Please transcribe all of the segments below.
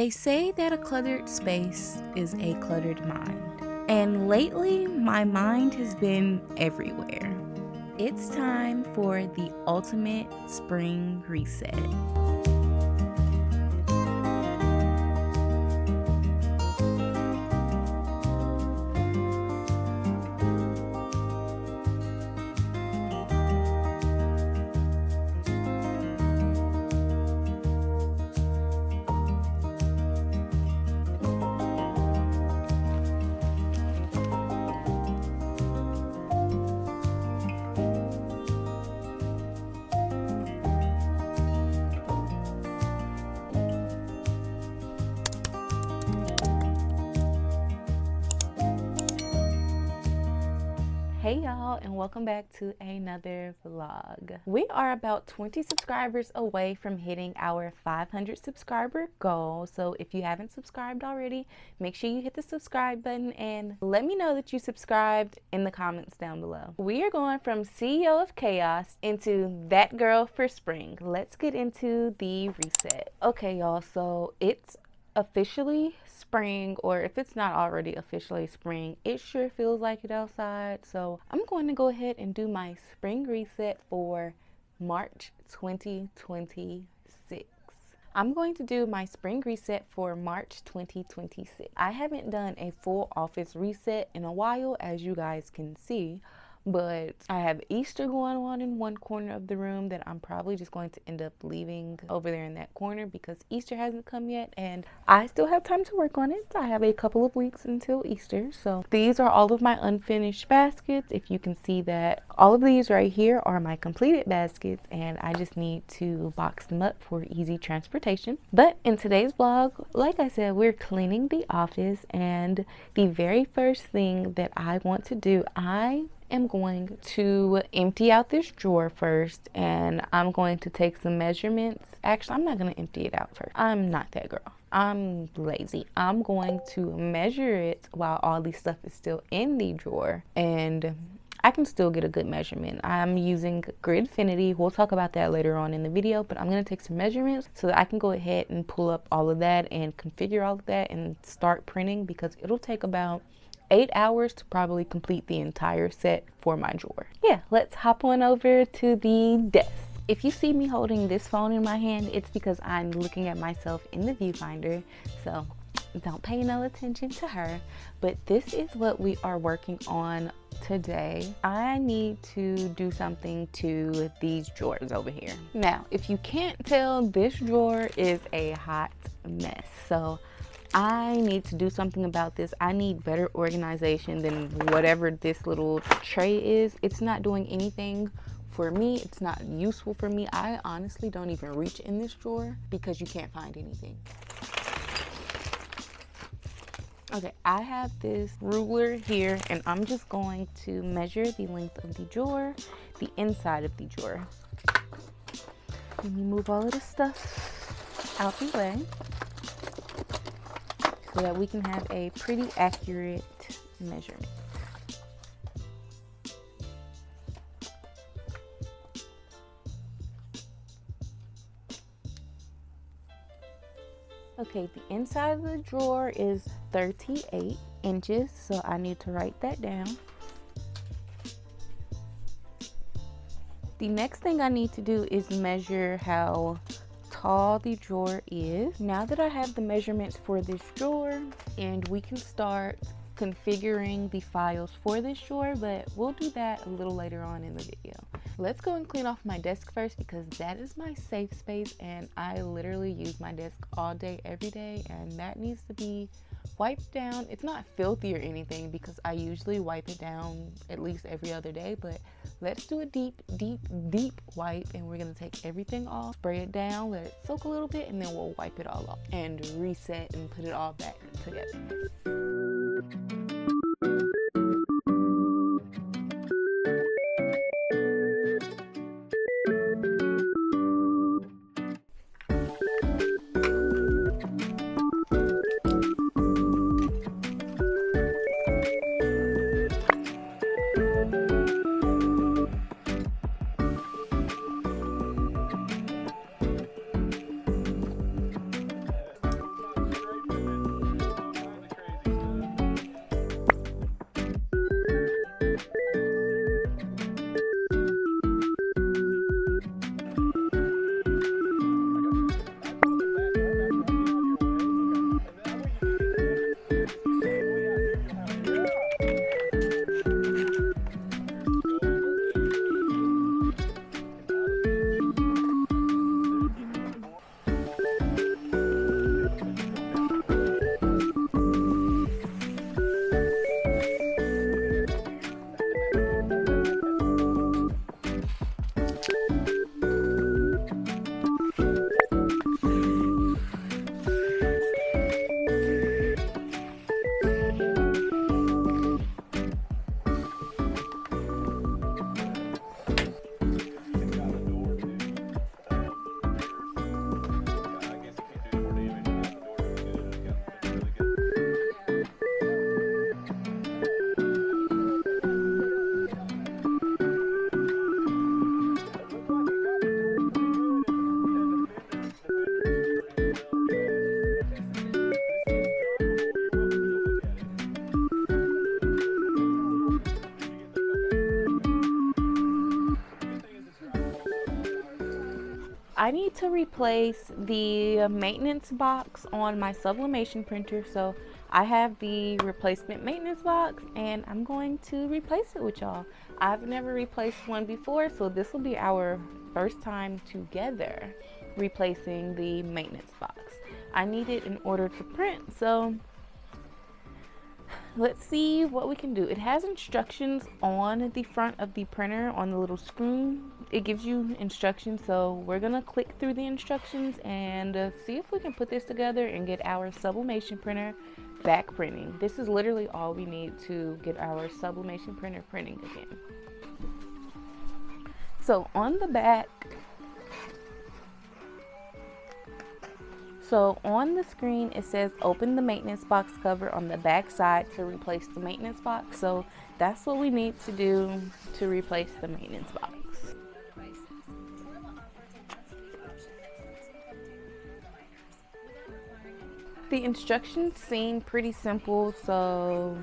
They say that a cluttered space is a cluttered mind. And lately, my mind has been everywhere. It's time for the ultimate spring reset. Hey y'all, and welcome back to another vlog. We are about 20 subscribers away from hitting our 500 subscriber goal. So if you haven't subscribed already, make sure you hit the subscribe button and let me know that you subscribed in the comments down below. We are going from CEO of Chaos into that girl for spring. Let's get into the reset. Okay y'all, so it's officially spring, or if it's not already officially spring, it sure feels like it outside. So I'm going to go ahead and do my spring reset for March 2026. I'm going to do my spring reset for March 2026. I haven't done a full office reset in a while, as you guys can see. But I have Easter going on in one corner of the room that I'm probably just going to end up leaving over there in that corner because Easter hasn't come yet and I still have time to work on it. I have a couple of weeks until Easter. So these are all of my unfinished baskets. If you can see that, all of these right here are my completed baskets and I just need to box them up for easy transportation. But in today's vlog, like I said, we're cleaning the office, and the very first thing that I want to do, I am going to empty out this drawer first, and I'm going to take some measurements. Actually, I'm not going to empty it out first. I'm not that girl. I'm lazy. I'm going to measure it while all this stuff is still in the drawer, and I can still get a good measurement. I'm using Gridfinity. We'll talk about that later on in the video, but I'm going to take some measurements so that I can go ahead and pull up all of that and configure all of that and start printing, because it'll take about 8 hours to probably complete the entire set for my drawer. Yeah, let's hop on over to the desk. If you see me holding this phone in my hand, it's because I'm looking at myself in the viewfinder, so don't pay no attention to her. But this is what we are working on today. I need to do something to these drawers over here. Now, if you can't tell, this drawer is a hot mess. So I need to do something about this. I need better organization than whatever this little tray is. It's not doing anything for me. It's not useful for me. I honestly don't even reach in this drawer because you can't find anything. Okay, I have this ruler here and I'm just going to measure the length of the drawer, the inside of the drawer. Let me move all of this stuff out the way so that we can have a pretty accurate measurement. Okay, the inside of the drawer is 38 inches, so I need to write that down. The next thing I need to do is measure how tall the drawer is. Now that I have the measurements for this drawer, and we can start configuring the files for this drawer, but we'll do that a little later on in the video. Let's go and clean off my desk first, because that is my safe space and I literally use my desk all day every day, and that needs to be wiped down. It's not filthy or anything because I usually wipe it down at least every other day, but let's do a deep wipe, and we're gonna take everything off, spray it down, let it soak a little bit, and then we'll wipe it all off and reset and put it all back together. need to replace the maintenance box on my sublimation printer. So I have the replacement maintenance box and I'm going to replace it with y'all. I've never replaced one before, so this will be our first time together replacing the maintenance box. I need it in order to print, so let's see what we can do. It has instructions on the front of the printer on the little screw. It gives you instructions, so we're gonna click through the instructions and see if we can put this together and get our sublimation printer back printing. This is literally all we need to get our sublimation printer printing again. So on the back, so on the screen it says open the maintenance box cover on the back side to replace the maintenance box. So that's what we need to do to replace the maintenance box. The instructions seem pretty simple, so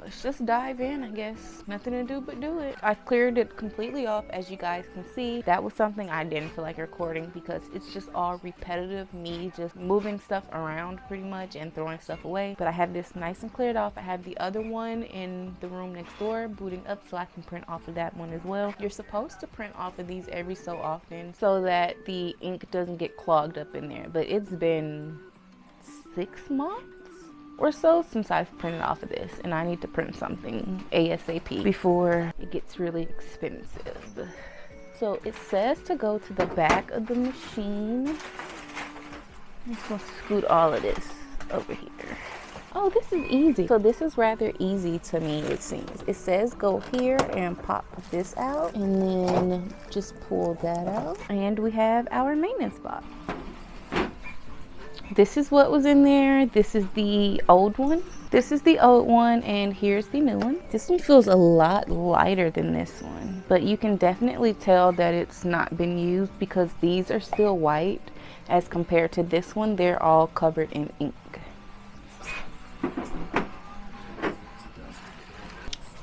let's just dive in, I guess. Nothing to do but do it. I cleared it completely off, as you guys can see. That was something I didn't feel like recording because it's just all repetitive, me just moving stuff around pretty much and throwing stuff away. But I have this nice and cleared off. I have the other one in the room next door booting up so I can print off of that one as well. You're supposed to print off of these every so often so that the ink doesn't get clogged up in there. But it's been 6 months or so since I've printed off of this, and I need to print something ASAP before it gets really expensive. So it says to go to the back of the machine. I'm just gonna scoot all of this over here. Oh, this is easy. So this is rather easy to me, it seems. It says go here and pop this out and then just pull that out. And we have our maintenance box. This is what was in there. This is the old one. This is the old one, and here's the new one. This one feels a lot lighter than this one, but you can definitely tell that it's not been used because these are still white as compared to this one. They're all covered in ink.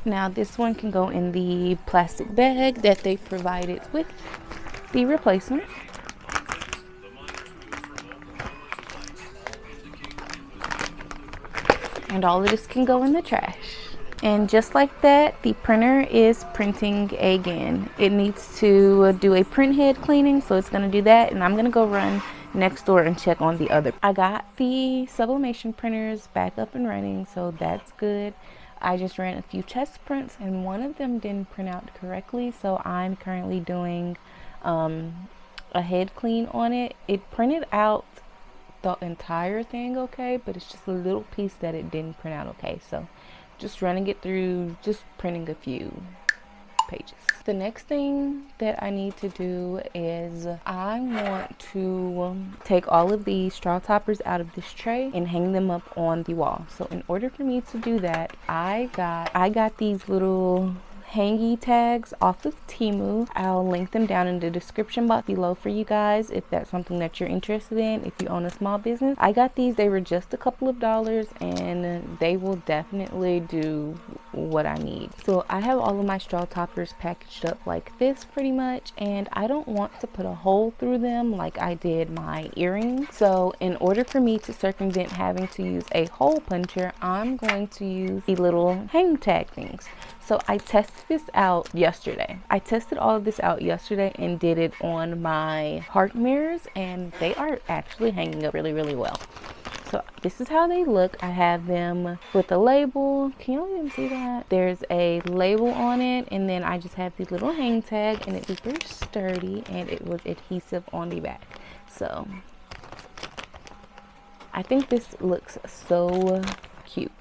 Now this one can go in the plastic bag that they provided with the replacement. And all of this can go in the trash. And just like that, the printer is printing again. It needs to do a print head cleaning, so it's gonna do that, and I'm gonna go run next door and check on the other. I got the sublimation printers back up and running, so that's good. I just ran a few test prints and one of them didn't print out correctly, so I'm currently doing a head clean on it. It printed out the entire thing okay, but it's just a little piece that it didn't print out okay, so just running it through, just printing a few pages. The next thing that I need to do is I want to take all of the straw toppers out of this tray and hang them up on the wall. So in order for me to do that, I got these little hangy tags off of Temu. I'll link them down in the description box below for you guys if that's something that you're interested in, if you own a small business. I got these, they were just a couple of dollars and they will definitely do what I need. So I have all of my straw toppers packaged up like this pretty much, and I don't want to put a hole through them like I did my earrings. So in order for me to circumvent having to use a hole puncher, I'm going to use the little hang tag things. So I tested this out yesterday. I tested all of this out yesterday and did it on my heart mirrors, and they are actually hanging up really, really well. So this is how they look. I have them with a label. Can you even see that? There's a label on it, and then I just have the little hang tag, and it's super sturdy, and it was adhesive on the back. So I think this looks so cute.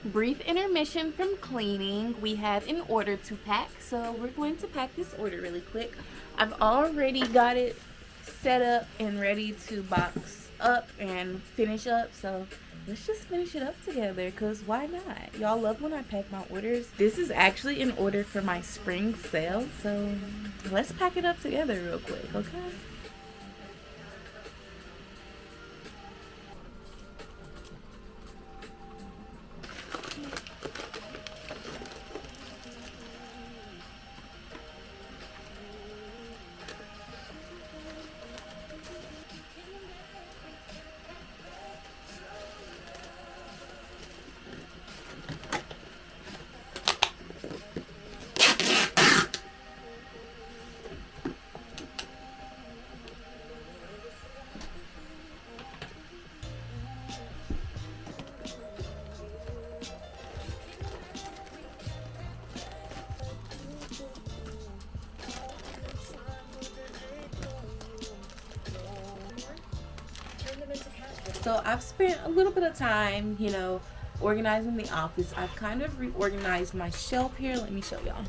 Brief intermission from cleaning. We have an order to pack, so we're going to pack this order really quick. I've already got it set up and ready to box up and finish up. So let's just finish it up together, because why not? Y'all love when I pack my orders. This is actually an order for my spring sale, so let's pack it up together real quick, okay? So I've spent a little bit of time, organizing the office. I've kind of reorganized my shelf here. Let me show y'all.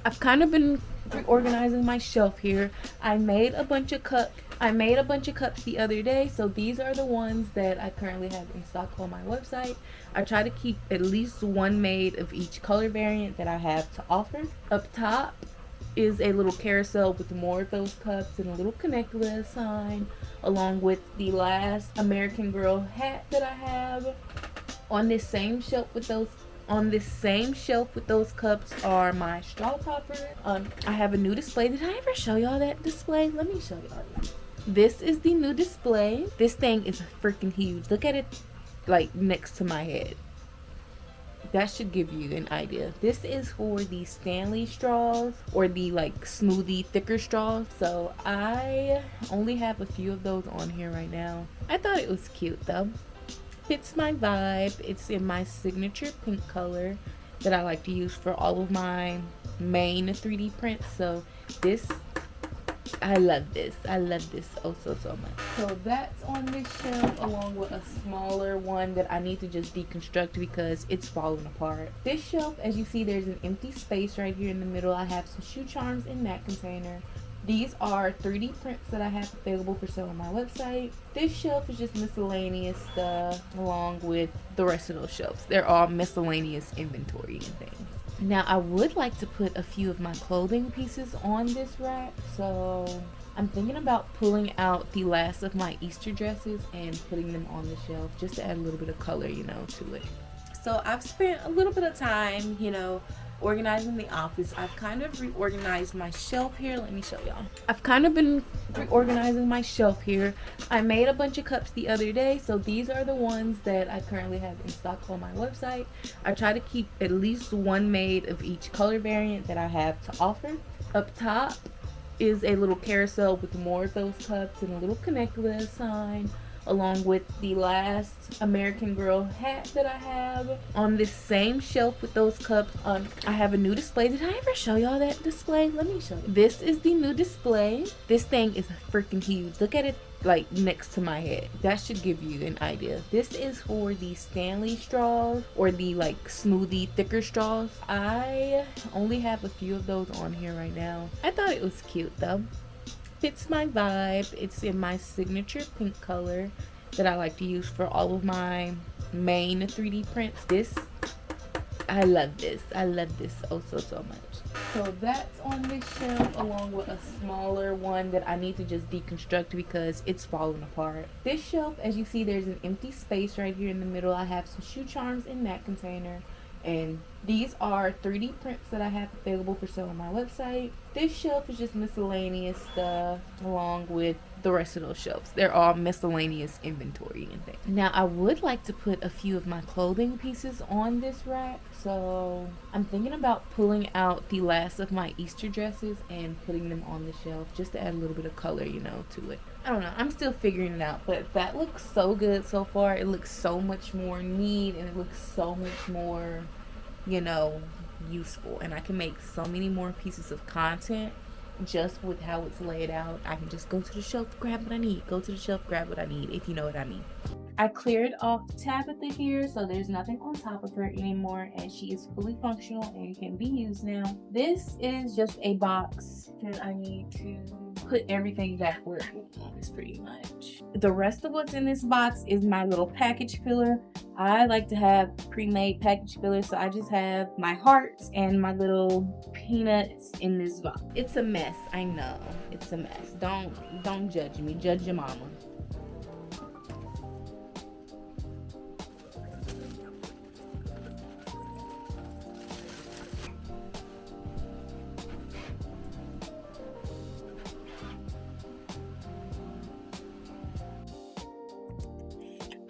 I've kind of been reorganizing my shelf here. I made a bunch of cups the other day, so these are the ones that I currently have in stock on my website. I try to keep at least one made of each color variant that I have to offer. Up top is a little carousel with more of those cups and a little connect with a sign, along with the last American Girl hat that I have. On this same shelf with those cups are my straw toppers. I have a new display. Did I ever show y'all that display? Let me show y'all. This is the new display. This thing is freaking huge. Look at it, like next to my head. That should give you an idea. This is for the Stanley straws, or the like smoothie thicker straws. So I only have a few of those on here right now. I thought it was cute though. Fits my vibe. It's in my signature pink color that I like to use for all of my main 3D prints. So I love this oh so much. So that's on this shelf, along with a smaller one that I need to just deconstruct because it's falling apart. This shelf, as you see, there's an empty space right here in the middle. I have some shoe charms in that container. These are 3D prints that I have available for sale on my website. This shelf is just miscellaneous stuff, along with the rest of those shelves. They're all miscellaneous inventory and things. Now, I would like to put a few of my clothing pieces on this rack, so I'm thinking about pulling out the last of my Easter dresses and putting them on the shelf just to add a little bit of color, to it. So I've spent a little bit of time, organizing the office. I've kind of reorganized my shelf here. Let me show y'all. I've kind of been reorganizing my shelf here. I made a bunch of cups the other day, so these are the ones that I currently have in stock on my website. I try to keep at least one made of each color variant that I have to offer. Up top is a little carousel with more of those cups and a little connect with a sign, along with the last American Girl hat that I have. On this same shelf with those cups, I have a new display. Did I ever show y'all that display? Let me show you. This is the new display. This thing is freaking huge. Look at it, like next to my head. That should give you an idea. This is for the Stanley straws, or the like smoothie thicker straws. I only have a few of those on here right now. I thought it was cute though. Fits my vibe. It's in my signature pink color that I like to use for all of my main 3D prints. I love this oh so much. So that's on this shelf, along with a smaller one that I need to just deconstruct because it's falling apart. This shelf, as you see, there's an empty space right here in the middle. I have some shoe charms in that container. And these are 3D prints that I have available for sale on my website. This shelf is just miscellaneous stuff, along with the rest of those shelves. They're all miscellaneous inventory and things. Now, I would like to put a few of my clothing pieces on this rack, so I'm thinking about pulling out the last of my Easter dresses and putting them on the shelf just to add a little bit of color, to it. I don't know, I'm still figuring it out, but that looks so good so far. It looks so much more neat, and it looks so much more, useful, and I can make so many more pieces of content just with how it's laid out. I can just go to the shelf, grab what I need, if you know what I mean. I cleared off Tabitha here, so there's nothing on top of her anymore, and she is fully functional and can be used now. This is just a box that I need to put everything back where it belongs, pretty much. The rest of what's in this box is my little package filler. I like to have pre-made package fillers, so I just have my hearts and my little peanuts in this box. It's a mess, I know. It's a mess. Don't judge me. Judge your mama.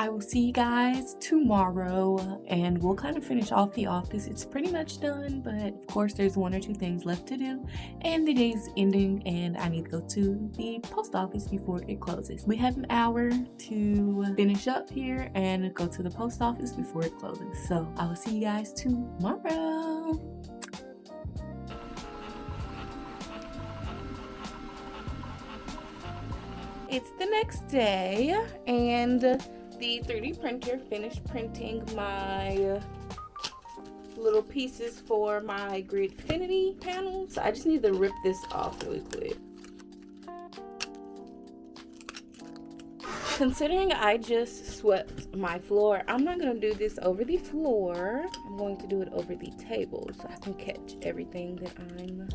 I will see you guys tomorrow and we'll kind of finish off the office. It's pretty much done, but of course there's 1 or 2 things left to do and the day's ending and I need to go to the post office before it closes. We have an hour to finish up here and go to the post office before it closes. So I will see you guys tomorrow. It's the next day and the 3D printer finished printing my little pieces for my Gridfinity panel. So I just need to rip this off really quick. Considering I just swept my floor, I'm not going to do this over the floor. I'm going to do it over the table so I can catch everything that I'm...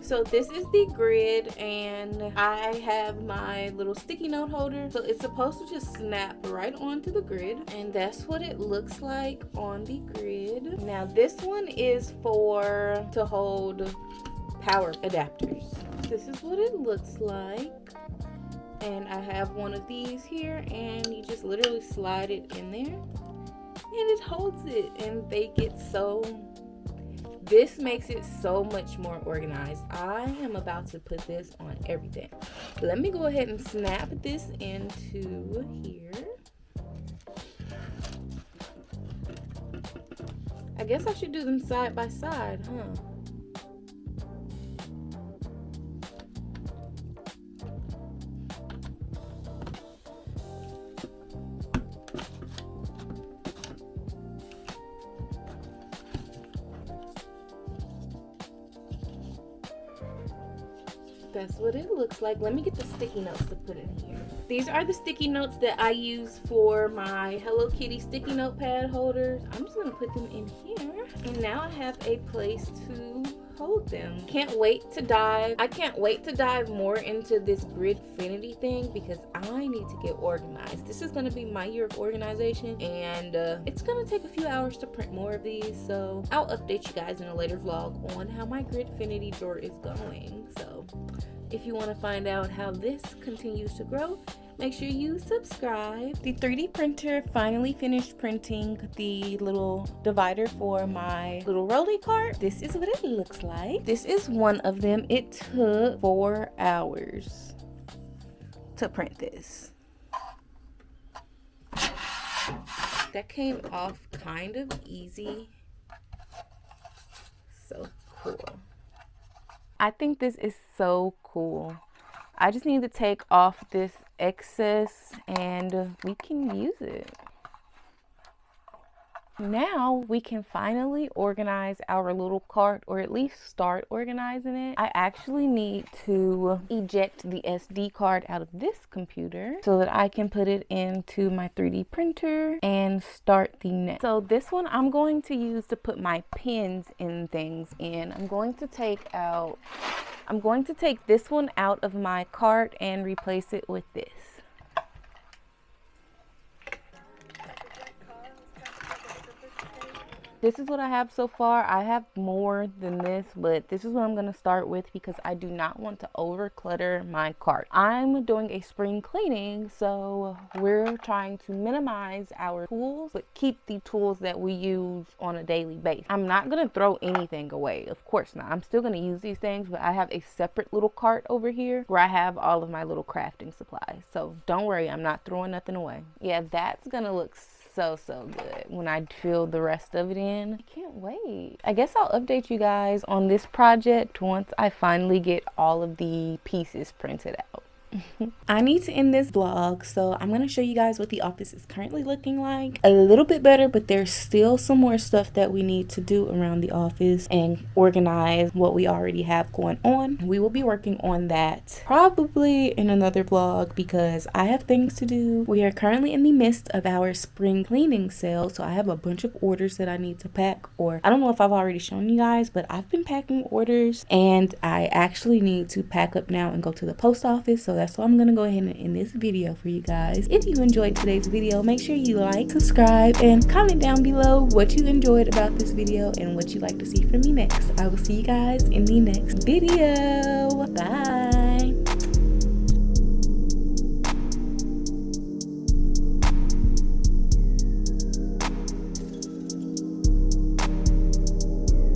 So this is the grid and I have my little sticky note holder. So it's supposed to just snap right onto the grid and that's what it looks like on the grid. Now this one is to hold power adapters. This is what it looks like. And I have one of these here and you just literally slide it in there and it holds it and they get so... This makes it so much more organized. I am about to put this on everything. Let me go ahead and snap this into here. I guess I should do them side by side, huh? That's what it looks like. Let me get the sticky notes to put in here. These are the sticky notes that I use for my Hello Kitty sticky note pad holders. I'm just gonna put them in here. And now I have a place to hold them. I can't wait to dive more into this Gridfinity thing because I need to get organized. This is gonna be my year of organization and it's gonna take a few hours to print more of these. So I'll update you guys in a later vlog on how my Gridfinity drawer is going. So if you want to find out how this continues to grow, make sure you subscribe. The 3D printer finally finished printing the little divider for my little rolly cart. This is what it looks like. This is one of them. It took 4 hours to print this. That came off kind of easy. So cool. I think this is so cool. I just need to take off this excess and we can use it. Now we can finally organize our little cart, or at least start organizing it. I actually need to eject the SD card out of this computer so that I can put it into my 3D printer and start the next. So this one I'm going to use to put my pins and things in. I'm going to take this one out of my cart and replace it with this. This is what I have so far. I have more than this, but this is what I'm going to start with because I do not want to over clutter my cart. I'm doing a spring cleaning, so we're trying to minimize our tools, but keep the tools that we use on a daily basis. I'm not going to throw anything away. Of course not. I'm still going to use these things, but I have a separate little cart over here where I have all of my little crafting supplies. So don't worry, I'm not throwing nothing away. Yeah, that's going to look so good when I fill the rest of it in. I can't wait. I guess I'll update you guys on this project once I finally get all of the pieces printed out. I need to end this vlog, so I'm going to show you guys what the office is currently looking like. A little bit better, but there's still some more stuff that we need to do around the office and organize what we already have going on. We will be working on that probably in another vlog because I have things to do. We are currently in the midst of our spring cleaning sale, so I have a bunch of orders that I need to pack, or I don't know if I've already shown you guys, but I've been packing orders and I actually need to pack up now and go to the post office. So that's why I'm gonna go ahead and end this video for you guys. If you enjoyed today's video, make sure you like, subscribe, and comment down below what you enjoyed about this video and what you'd like to see from me next. I will see you guys in the next video. Bye.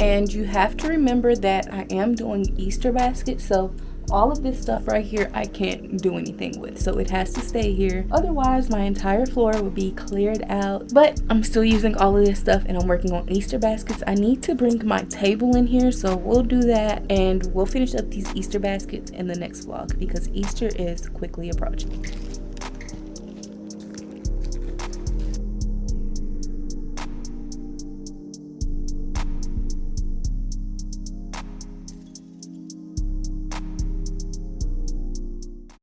And you have to remember that I am doing Easter baskets, so all of this stuff right here I can't do anything with, so it has to stay here. Otherwise my entire floor will be cleared out, but I'm still using all of this stuff and I'm working on Easter baskets. I need to bring my table in here, so we'll do that and we'll finish up these Easter baskets in the next vlog because Easter is quickly approaching.